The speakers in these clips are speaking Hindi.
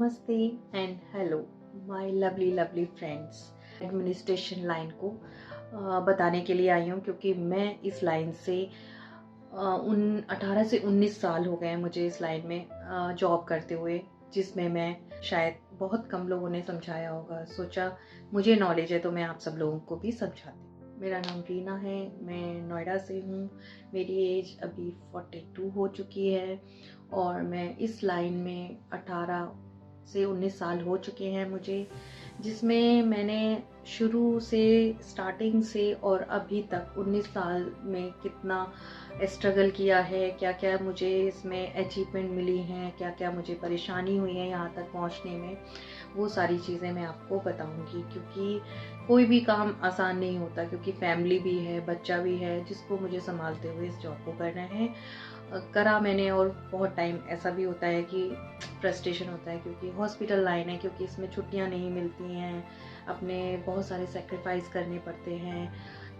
नमस्ते and hello my lovely lovely friends. Administration line को बताने के लिए आई हूँ क्योंकि मैं इस लाइन से 18 से 19 साल हो गए हैं मुझे इस लाइन में जॉब करते हुए, जिसमें मैं शायद बहुत कम लोगों ने समझाया होगा। सोचा मुझे नॉलेज है तो मैं आप सब लोगों को भी समझाती हूँ। मेरा नाम रीना है, मैं नोएडा से हूँ। मेरी एज अभी 42 हो चुकी है और मैं इस लाइन में 18 से 19 साल हो चुके हैं मुझे, जिसमें मैंने शुरू से स्टार्टिंग से और अभी तक 19 साल में कितना स्ट्रगल किया है, क्या क्या मुझे इसमें अचीवमेंट मिली हैं, क्या क्या मुझे परेशानी हुई है यहाँ तक पहुँचने में, वो सारी चीज़ें मैं आपको बताऊंगी। क्योंकि कोई भी काम आसान नहीं होता, क्योंकि फैमिली भी है, बच्चा भी है जिसको मुझे संभालते हुए इस जॉब को करना है। करा मैंने, और बहुत टाइम ऐसा भी होता है कि फ्रस्ट्रेशन होता है क्योंकि हॉस्पिटल लाइन है, क्योंकि इसमें छुट्टियां नहीं मिलती हैं, अपने बहुत सारे सेक्रीफाइस करने पड़ते हैं,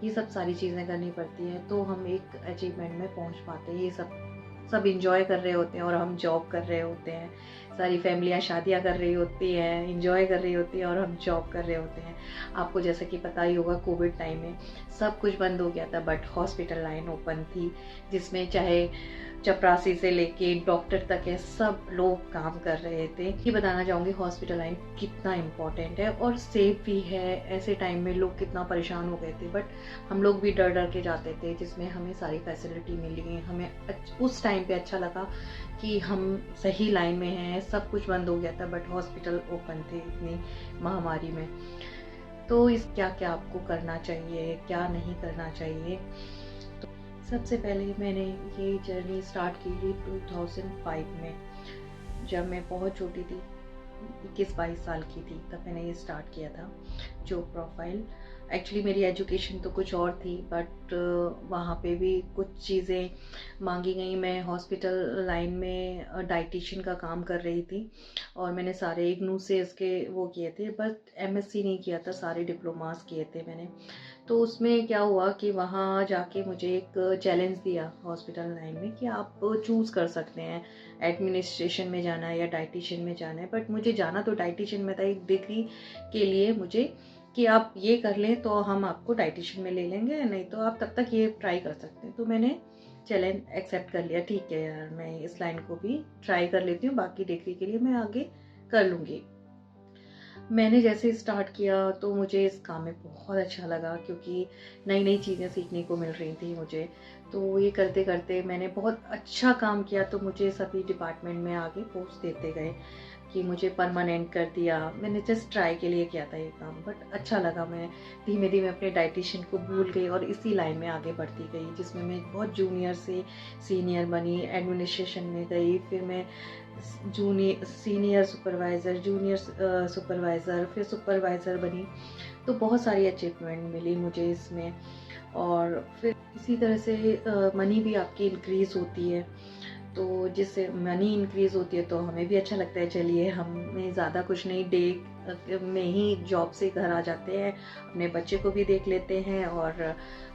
ये सब सारी चीज़ें करनी पड़ती हैं तो हम एक अचीवमेंट में पहुंच पाते हैं। ये सब इंजॉय कर रहे होते हैं और हम जॉब कर रहे होते हैं। सारी फैमिलियां शादियां कर रही होती हैं, इंजॉय कर रही होती हैं और हम जॉब कर रहे होते हैं। आपको जैसे कि पता ही होगा, कोविड टाइम में सब कुछ बंद हो गया था बट हॉस्पिटल लाइन ओपन थी, जिसमें चाहे चपरासी से लेके डॉक्टर तक है, सब लोग काम कर रहे थे। ये बताना चाहूँगी हॉस्पिटल लाइन कितना इम्पोर्टेंट है और सेफ भी है। ऐसे टाइम में लोग कितना परेशान हो गए थे बट हम लोग भी डर डर के जाते थे, जिसमें हमें सारी फैसिलिटी मिली। हमें उस टाइम पे अच्छा लगा कि हम सही लाइन में हैं। सब कुछ बंद हो गया था बट हॉस्पिटल ओपन थे इतनी महामारी में। तो इस क्या क्या आपको करना चाहिए, क्या नहीं करना चाहिए। तो सबसे पहले मैंने ये जर्नी स्टार्ट की थी 2005 में, जब मैं बहुत छोटी थी, 21-22 साल की थी, तब मैंने ये स्टार्ट किया था जॉब प्रोफाइल। एक्चुअली मेरी एजुकेशन तो कुछ और थी बट वहाँ पे भी कुछ चीज़ें मांगी गई। मैं हॉस्पिटल लाइन में डाइटिशियन का काम कर रही थी और मैंने सारे इग्नू से इसके वो किए थे, बट एमएससी नहीं किया था, सारे डिप्लोमास किए थे मैंने। तो उसमें क्या हुआ कि वहाँ जाके मुझे एक चैलेंज दिया हॉस्पिटल लाइन में कि आप चूज़ कर सकते हैं एडमिनिस्ट्रेशन में जाना है या डाइटिशियन में जाना है। बट मुझे जाना तो डाइटिशियन में था, एक डिग्री के लिए मुझे कि आप ये कर लें तो हम आपको डाइटिशियन में ले लेंगे, नहीं तो आप तब तक ये ट्राई कर सकते हैं। तो मैंने चैलेंज एक्सेप्ट कर लिया, ठीक है यार मैं इस लाइन को भी ट्राई कर लेती हूँ, बाकी डिग्री के लिए मैं आगे कर लूँगी। मैंने जैसे स्टार्ट किया तो मुझे इस काम में बहुत अच्छा लगा, क्योंकि नई नई चीज़ें सीखने को मिल रही थी मुझे। तो ये करते करते मैंने बहुत अच्छा काम किया, तो मुझे सभी डिपार्टमेंट में आगे पोस्ट देते गए कि मुझे परमानेंट कर दिया। मैंने जस्ट ट्राई के लिए किया था ये काम, बट अच्छा लगा। मैं धीमे धीमे अपने डाइटिशियन को भूल गई और इसी लाइन में आगे बढ़ती गई, जिसमें मैं बहुत जूनियर से सीनियर बनी, एडमिनिस्ट्रेशन में गई, फिर मैं junior senior supervisor, junior supervisor, फिर सुपरवाइज़र बनी। तो बहुत सारी अचीवमेंट मिली मुझे इसमें। और फिर इसी तरह से मनी भी आपकी इंक्रीज़ होती है, तो जिससे मनी इंक्रीज़ होती है तो हमें भी अच्छा लगता है। चलिए हमें ज़्यादा कुछ नहीं, डे में ही जॉब से घर आ जाते हैं, अपने बच्चे को भी देख लेते हैं और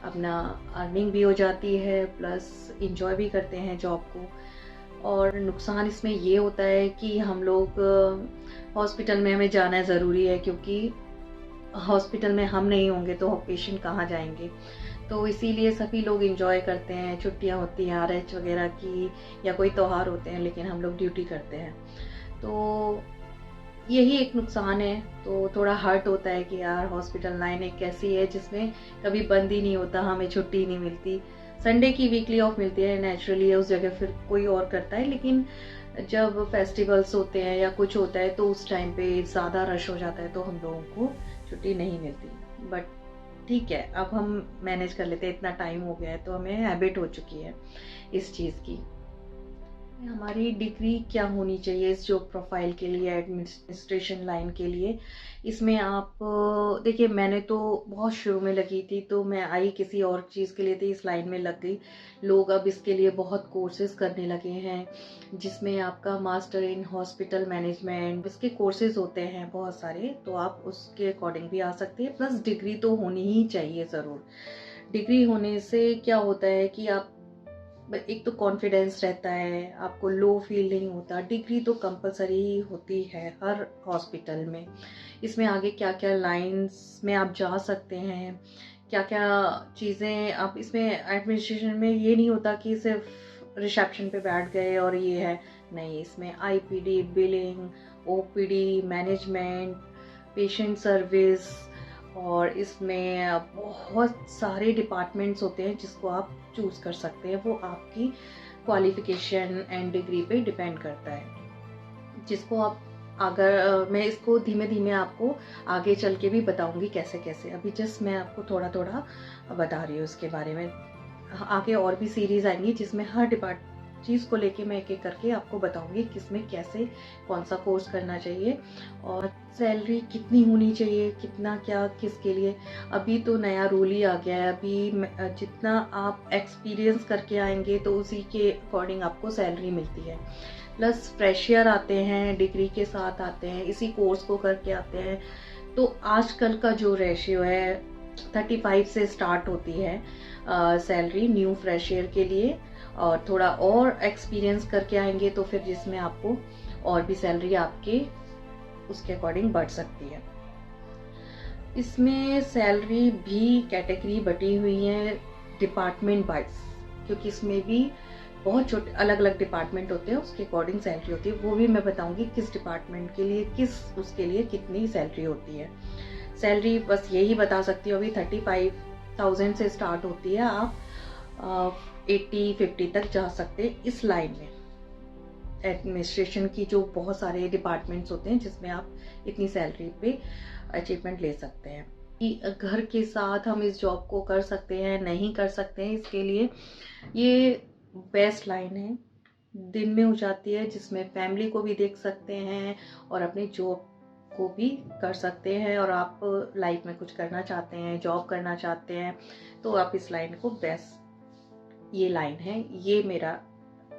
अपना अर्निंग भी हो जाती है, प्लस इंजॉय भी करते हैं जॉब को। और नुकसान इसमें ये होता है कि हम लोग हॉस्पिटल में हमें जाना ज़रूरी है, क्योंकि हॉस्पिटल में हम नहीं होंगे तो पेशेंट कहाँ जाएंगे। तो इसीलिए सभी लोग एंजॉय करते हैं, छुट्टियां होती हैं RH वगैरह की या कोई त्यौहार होते हैं, लेकिन हम लोग ड्यूटी करते हैं। तो यही एक नुकसान है। तो थोड़ा हर्ट होता है कि यार हॉस्पिटल लाइन एक ऐसी है जिसमें कभी बंद ही नहीं होता, हमें छुट्टी ही नहीं मिलती। संडे की वीकली ऑफ मिलती है नेचुरली, उस जगह फिर कोई और करता है, लेकिन जब फेस्टिवल्स होते हैं या कुछ होता है तो उस टाइम पे ज़्यादा रश हो जाता है तो हम लोगों को छुट्टी नहीं मिलती। बट ठीक है, अब हम मैनेज कर लेते हैं, इतना टाइम हो गया है तो हमें हैबिट हो चुकी है इस चीज़ की। हमारी डिग्री क्या होनी चाहिए इस जॉब प्रोफाइल के लिए, एडमिनिस्ट्रेशन लाइन के लिए। इसमें आप देखिए, मैंने तो बहुत शुरू में लगी थी, तो मैं आई किसी और चीज़ के लिए थी, इस लाइन में लग गई। लोग अब इसके लिए बहुत कोर्सेज करने लगे हैं, जिसमें आपका मास्टर इन हॉस्पिटल मैनेजमेंट, इसके कोर्सेज होते हैं बहुत सारे, तो आप उसके अकॉर्डिंग भी आ सकते हैं। प्लस डिग्री तो होनी ही चाहिए ज़रूर। डिग्री होने से क्या होता है कि आप एक तो कॉन्फिडेंस रहता है, आपको लो फील नहीं होता। डिग्री तो कंपलसरी होती है हर हॉस्पिटल में। इसमें आगे क्या क्या लाइंस में आप जा सकते हैं, क्या क्या चीज़ें आप इसमें एडमिनिस्ट्रेशन में, ये नहीं होता कि सिर्फ रिसेप्शन पे बैठ गए और ये है, नहीं। इसमें IPD, billing, OPD, management, patient service, और इसमें बहुत सारे डिपार्टमेंट्स होते हैं जिसको आप चूज़ कर सकते हैं। वो आपकी क्वालिफिकेशन एंड डिग्री पे डिपेंड करता है, जिसको आप अगर मैं इसको धीमे धीमे आपको आगे चल के भी बताऊंगी कैसे कैसे। अभी जस्ट मैं आपको थोड़ा थोड़ा बता रही हूँ इसके बारे में। आगे और भी सीरीज आएंगी जिसमें हर चीज़ को लेके मैं एक एक करके आपको बताऊंगी किसमें कैसे कौन सा कोर्स करना चाहिए और सैलरी कितनी होनी चाहिए, कितना क्या किसके लिए। अभी तो नया रूल ही आ गया है। अभी जितना आप एक्सपीरियंस करके आएंगे तो उसी के अकॉर्डिंग आपको सैलरी मिलती है। प्लस फ्रेशियर आते हैं, डिग्री के साथ आते हैं, इसी कोर्स को करके आते हैं। तो आजकल का जो रेशियो है 35 से स्टार्ट होती है सैलरी न्यू फ्रेशियर के लिए, और थोड़ा और एक्सपीरियंस करके आएंगे तो फिर जिसमें आपको और भी सैलरी आपके उसके अकॉर्डिंग बढ़ सकती है। इसमें सैलरी भी कैटेगरी बटी हुई है डिपार्टमेंट वाइज, क्योंकि इसमें भी बहुत छोटे अलग अलग डिपार्टमेंट होते हैं, उसके अकॉर्डिंग सैलरी होती है। वो भी मैं बताऊंगी किस डिपार्टमेंट के लिए किस उसके लिए कितनी सैलरी होती है। सैलरी बस यही बता सकती हूँ, अभी 35,000 से स्टार्ट होती है। आप 80-50 तक जा सकते हैं इस लाइन में। एडमिनिस्ट्रेशन की जो बहुत सारे डिपार्टमेंट्स होते हैं जिसमें आप इतनी सैलरी पे अचीवमेंट ले सकते हैं। कि घर के साथ हम इस जॉब को कर सकते हैं नहीं कर सकते हैं, इसके लिए ये बेस्ट लाइन है, दिन में हो जाती है, जिसमें फैमिली को भी देख सकते हैं और अपनी जॉब को भी कर सकते हैं। और आप लाइफ में कुछ करना चाहते हैं, जॉब करना चाहते हैं, तो आप इस लाइन को बेस्ट, ये लाइन है, ये मेरा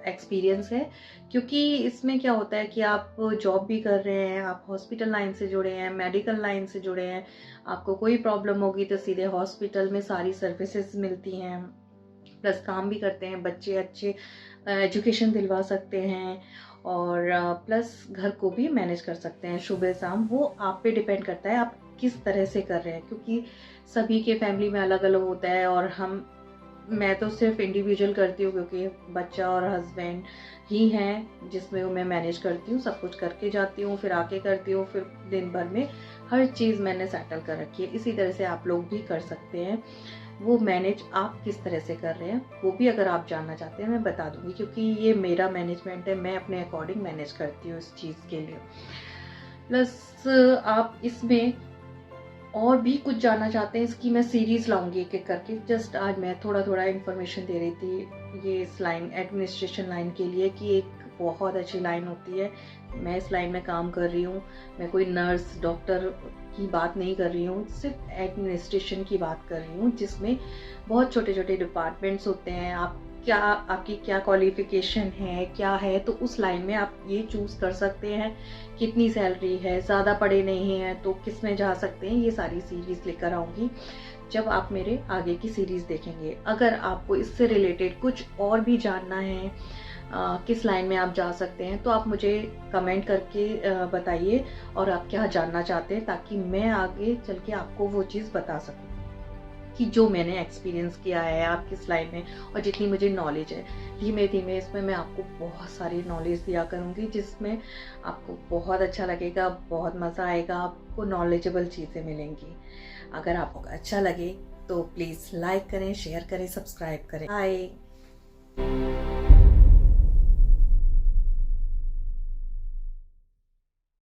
एक्सपीरियंस है। क्योंकि इसमें क्या होता है कि आप जॉब भी कर रहे हैं, आप हॉस्पिटल लाइन से जुड़े हैं, मेडिकल लाइन से जुड़े हैं, आपको कोई प्रॉब्लम होगी तो सीधे हॉस्पिटल में सारी सर्विसेज मिलती हैं, प्लस काम भी करते हैं, बच्चे अच्छे एजुकेशन दिलवा सकते हैं, और प्लस घर को भी मैनेज कर सकते हैं सुबह शाम। वो आप पे डिपेंड करता है आप किस तरह से कर रहे हैं, क्योंकि सभी के फैमिली में अलग अलग होता है। और मैं तो सिर्फ इंडिविजुअल करती हूँ, क्योंकि बच्चा और हस्बैंड ही हैं जिसमें मैं मैनेज करती हूँ, सब कुछ करके जाती हूँ, फिर आके करती हूँ, फिर दिन भर में हर चीज़ मैंने सेटल कर रखी है। इसी तरह से आप लोग भी कर सकते हैं। वो मैनेज आप किस तरह से कर रहे हैं वो भी अगर आप जानना चाहते हैं मैं बता दूंगी, क्योंकि ये मेरा मैनेजमेंट है, मैं अपने अकॉर्डिंग मैनेज करती हूँ इस चीज़ के लिए। प्लस आप इसमें और भी कुछ जानना चाहते हैं, इसकी मैं सीरीज लाऊंगी एक एक करके। जस्ट आज मैं थोड़ा थोड़ा इन्फॉर्मेशन दे रही थी ये इस लाइन एडमिनिस्ट्रेशन लाइन के लिए, कि एक बहुत अच्छी लाइन होती है। मैं इस लाइन में काम कर रही हूँ, मैं कोई नर्स डॉक्टर की बात नहीं कर रही हूँ, सिर्फ एडमिनिस्ट्रेशन की बात कर रही हूँ, जिसमें बहुत छोटे छोटे डिपार्टमेंट्स होते हैं। आपकी क्या क्वालिफिकेशन है, क्या है, तो उस लाइन में आप ये चूज कर सकते हैं कितनी सैलरी है, ज़्यादा पढ़े नहीं है तो किस में जा सकते हैं। ये सारी सीरीज लेकर आऊँगी जब आप मेरे आगे की सीरीज देखेंगे। अगर आपको इससे रिलेटेड कुछ और भी जानना है, किस लाइन में आप जा सकते हैं, तो आप मुझे कमेंट करके बताइए और आप क्या जानना चाहते हैं, ताकि मैं आगे चल के आपको वो चीज़ बता सकूं कि जो मैंने एक्सपीरियंस किया है आप किस लाइन में, और जितनी मुझे नॉलेज है। धीमे धीमे इसमें मैं आपको बहुत सारी नॉलेज दिया करूँगी, जिसमें आपको बहुत अच्छा लगेगा, बहुत मज़ा आएगा, आपको नॉलेजेबल चीज़ें मिलेंगी। अगर आपको अच्छा लगे तो प्लीज़ लाइक करें, शेयर करें, सब्सक्राइब करें। बाय।